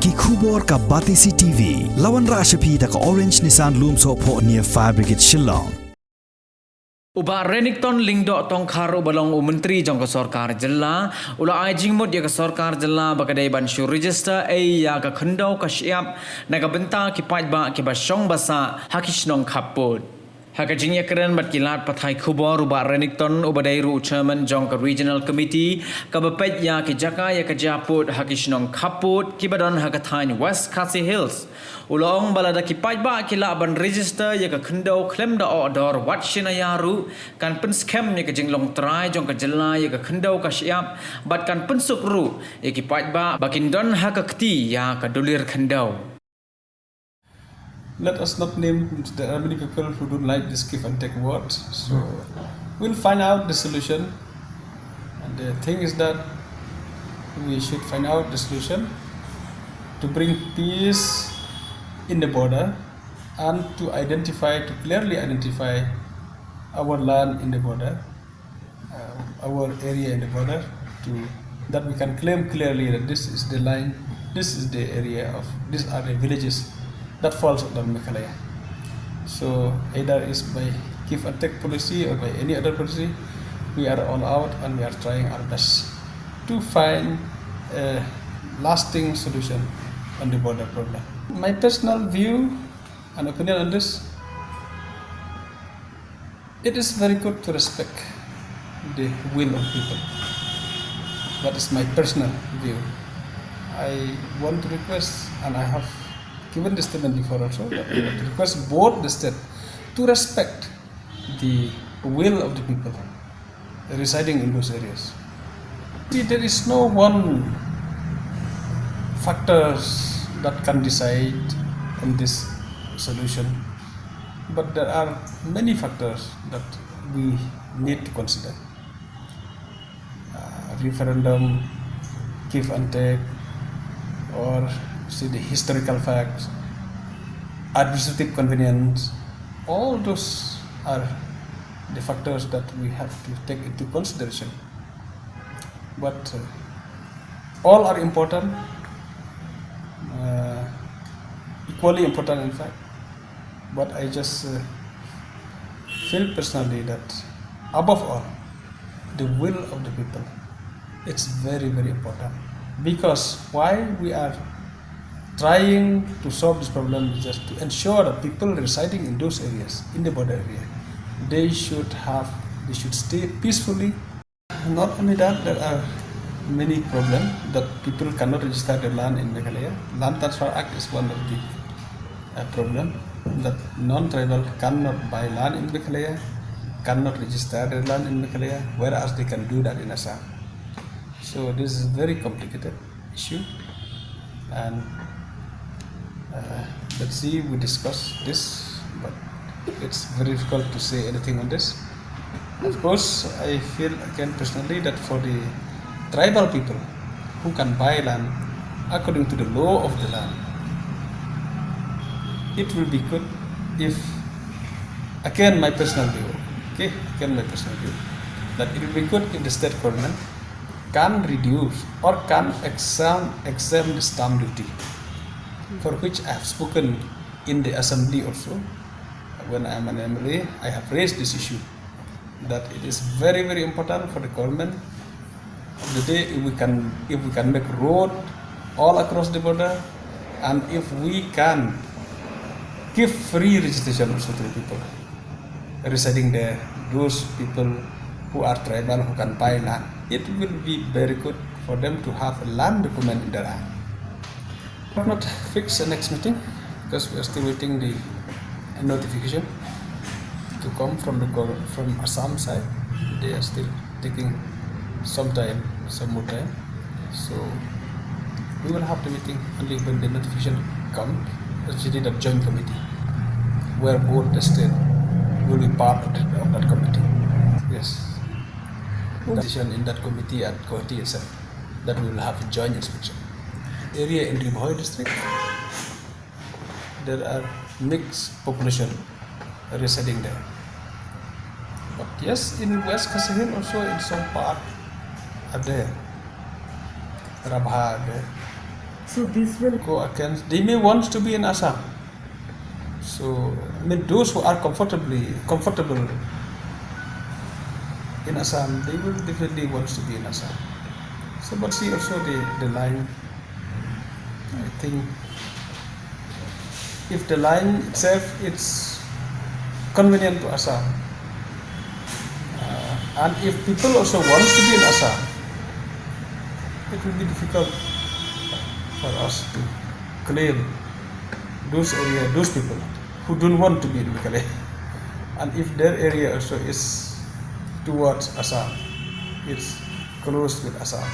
ki khubor ka Batisi TV lawan ra ashapi ta ka Orange Nissan Loom so pho near Fire Brigade Shillong Uba Renikton lingdo tong kharu balong menteri jong ka sarkar jilla ula ai Jingmut ya ka sarkar jilla bakadai ban shu register ya ka Khyndew ka siap na ka benta ki paj ba ki ba Shnong basa Shnong Khappud Haka jingya keren bat kilat pathai khubor uba Renikton ubadai ru chairman jong ka regional committee ka bapet ya ki jaka ya ka Japut Shnong Khappud ki badon haka thain West Khasi Hills ulong balada ki paj ba ki la ban register ya ka Khyndew klem da odor wat shinayaru kan pen scam ya ka jinglong trai jong ka jilla ya ka Khyndew ka siap bat kan pen sukru ya ki paj ba bakin don haka kti ya ka dolir Khyndew. Let us not name, there are many people who don't like this give and take word. So we'll find out the solution. And the thing is that we should find out the solution to bring peace in the border and to clearly identify our land in the border, our area in the border, that we can claim clearly that this is the line, this is the area of, these are the villages that falls under Meghalaya. So either is by give and take policy or by any other policy, we are all out and we are trying our best to find a lasting solution on the border problem. My personal view and opinion on this, it is very good to respect the will of people. That is my personal view. I want to request, and I have given this statement before also, that I want to request both the state to respect the will of the people residing in those areas. See, there is no one factors that can decide on this solution, but there are many factors that we need to consider. Referendum, give and take, or see the historical facts, administrative convenience, all those are the factors that we have to take into consideration. But all are important, equally important in fact. But I just feel personally that above all, the will of the people, it's very, very important. Because why we are trying to solve this problem is just to ensure that people residing in those areas, in the border area, they should stay peacefully. Not only that, there are many problems that people cannot register their land in Meghalaya. Land Transfer Act is one of the problem that non-tribal cannot buy land in Meghalaya, cannot register their land in Meghalaya, whereas they can do that in Assam. So this is a very complicated issue, and let's see, we discuss this, but it's very difficult to say anything on this. Of course, I feel again personally that for the tribal people who can buy land according to the law of the land, it will be good if, again my personal view, that it will be good if the state government can reduce or can exempt the stamp duty, for which I have spoken in the assembly also. When I am an MLA, I have raised this issue, that it is very, very important for the government of the day if we can make road all across the border, and if we can give free registration also to the people residing there, those people who are tribal, who can buy land. It will be very good for them to have a land document in their hand. We have not fixed the next meeting because we are still waiting the notification to come from Assam side. They are still taking some more time. So we will have the meeting only when the notification comes. Actually, the joint committee where both the state will be part of that committee. Yes. Decision in that committee at Kotti itself that we will have a joint inspection. Area in Rejister district, there are mixed population residing there. But yes, in West Khasi Hills also in some part are there. Rabha are there. So this will go against. They may want to be in Assam. So I mean, those who are comfortable in Assam, they will definitely want to be in Assam. So, but see also the line. I think if the line itself it's convenient to Assam, and if people also want to be in Assam, it will be difficult for us to claim those area, those people who don't want to be in Meghalaya. And if their area also is towards Assam, it's close with Assam.